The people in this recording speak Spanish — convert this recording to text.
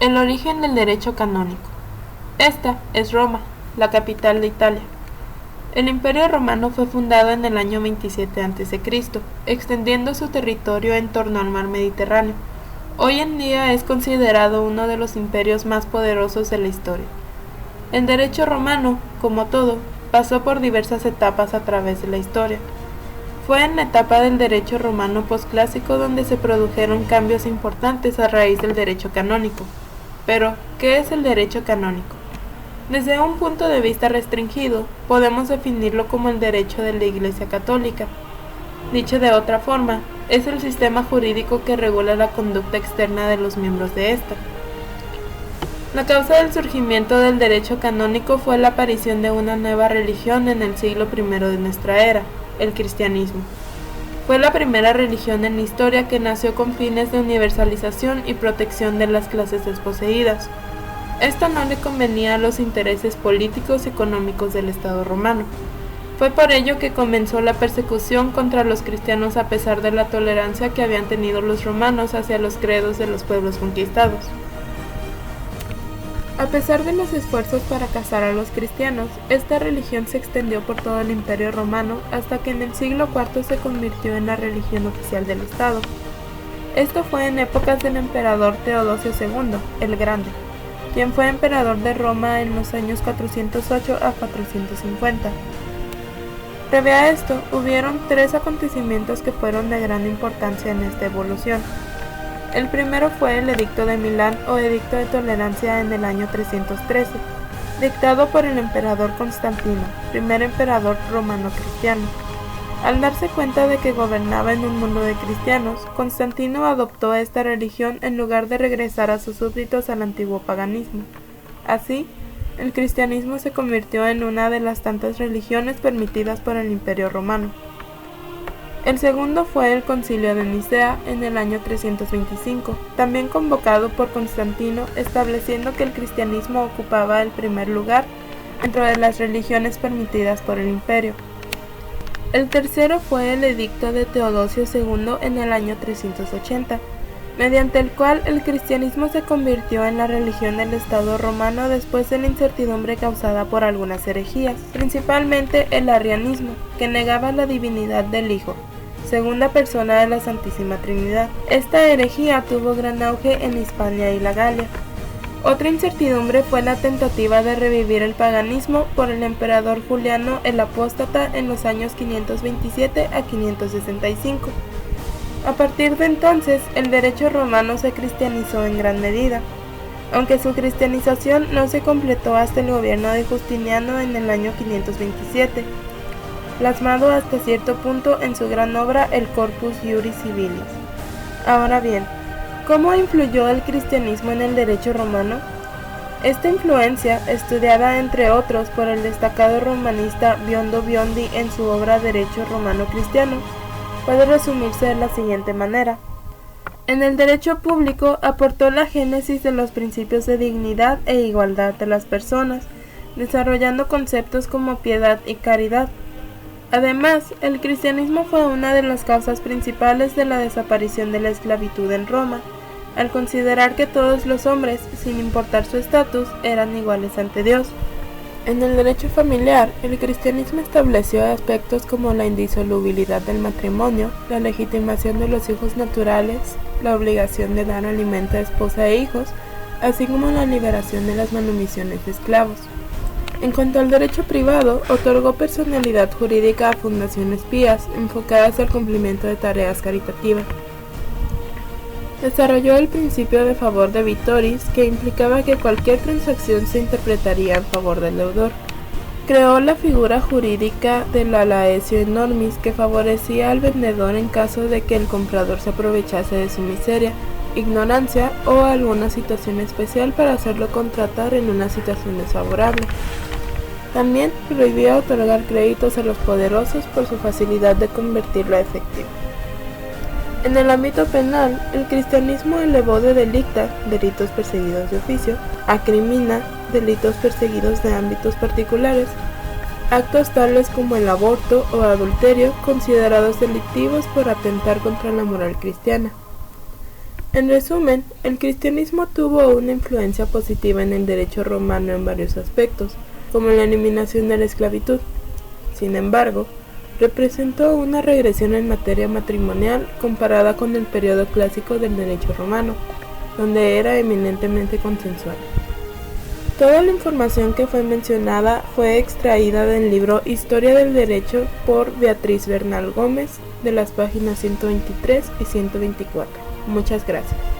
El origen del derecho canónico. Esta es Roma, la capital de Italia. El Imperio Romano fue fundado en el año 27 a.C., extendiendo su territorio en torno al mar Mediterráneo. Hoy en día es considerado uno de los imperios más poderosos de la historia. El derecho romano, como todo, pasó por diversas etapas a través de la historia. Fue en la etapa del derecho romano posclásico donde se produjeron cambios importantes a raíz del derecho canónico. Pero, ¿qué es el derecho canónico? Desde un punto de vista restringido, podemos definirlo como el derecho de la Iglesia Católica. Dicho de otra forma, es el sistema jurídico que regula la conducta externa de los miembros de ésta. La causa del surgimiento del derecho canónico fue la aparición de una nueva religión en el siglo I de nuestra era, el cristianismo. Fue la primera religión en la historia que nació con fines de universalización y protección de las clases desposeídas. Esto no le convenía a los intereses políticos y económicos del Estado romano. Fue por ello que comenzó la persecución contra los cristianos a pesar de la tolerancia que habían tenido los romanos hacia los credos de los pueblos conquistados. A pesar de los esfuerzos para cazar a los cristianos, esta religión se extendió por todo el Imperio Romano hasta que en el siglo IV se convirtió en la religión oficial del Estado. Esto fue en épocas del emperador Teodosio II, el Grande, quien fue emperador de Roma en los años 408 a 450. Previo a esto, hubieron tres acontecimientos que fueron de gran importancia en esta evolución. El primero fue el Edicto de Milán o Edicto de Tolerancia en el año 313, dictado por el emperador Constantino, primer emperador romano cristiano. Al darse cuenta de que gobernaba en un mundo de cristianos, Constantino adoptó esta religión en lugar de regresar a sus súbditos al antiguo paganismo. Así, el cristianismo se convirtió en una de las tantas religiones permitidas por el Imperio Romano. El segundo fue el Concilio de Nicea en el año 325, también convocado por Constantino, estableciendo que el cristianismo ocupaba el primer lugar dentro de las religiones permitidas por el imperio. El tercero fue el Edicto de Teodosio II en el año 380, mediante el cual el cristianismo se convirtió en la religión del Estado romano después de la incertidumbre causada por algunas herejías, principalmente el arrianismo, que negaba la divinidad del Hijo, segunda persona de la Santísima Trinidad. Esta herejía tuvo gran auge en Hispania y la Galia. Otra incertidumbre fue la tentativa de revivir el paganismo por el emperador Juliano el Apóstata en los años 527 a 565. A partir de entonces, el derecho romano se cristianizó en gran medida, aunque su cristianización no se completó hasta el gobierno de Justiniano en el año 527, plasmado hasta cierto punto en su gran obra el Corpus Juris Civilis. Ahora bien, ¿cómo influyó el cristianismo en el derecho romano? Esta influencia, estudiada entre otros por el destacado romanista Biondo Biondi en su obra Derecho Romano Cristiano, puede resumirse de la siguiente manera. En el derecho público aportó la génesis de los principios de dignidad e igualdad de las personas, desarrollando conceptos como piedad y caridad. Además, el cristianismo fue una de las causas principales de la desaparición de la esclavitud en Roma, al considerar que todos los hombres, sin importar su estatus, eran iguales ante Dios. En el derecho familiar, el cristianismo estableció aspectos como la indisolubilidad del matrimonio, la legitimación de los hijos naturales, la obligación de dar alimento a esposa e hijos, así como la liberación de las manumisiones de esclavos. En cuanto al derecho privado, otorgó personalidad jurídica a fundaciones pías enfocadas al cumplimiento de tareas caritativas. Desarrolló el principio de favor de vitoris, que implicaba que cualquier transacción se interpretaría en favor del deudor. Creó la figura jurídica de la laesio enormis, que favorecía al vendedor en caso de que el comprador se aprovechase de su miseria, ignorancia o alguna situación especial para hacerlo contratar en una situación desfavorable. También prohibía otorgar créditos a los poderosos por su facilidad de convertirlo a efectivo. En el ámbito penal, el cristianismo elevó de delicta, delitos perseguidos de oficio, a crimina, delitos perseguidos de ámbitos particulares, actos tales como el aborto o adulterio considerados delictivos por atentar contra la moral cristiana. En resumen, el cristianismo tuvo una influencia positiva en el derecho romano en varios aspectos, como la eliminación de la esclavitud. Sin embargo, representó una regresión en materia matrimonial comparada con el periodo clásico del derecho romano, donde era eminentemente consensual. Toda la información que fue mencionada fue extraída del libro Historia del Derecho por Beatriz Bernal Gómez, de las páginas 123 y 124. Muchas gracias.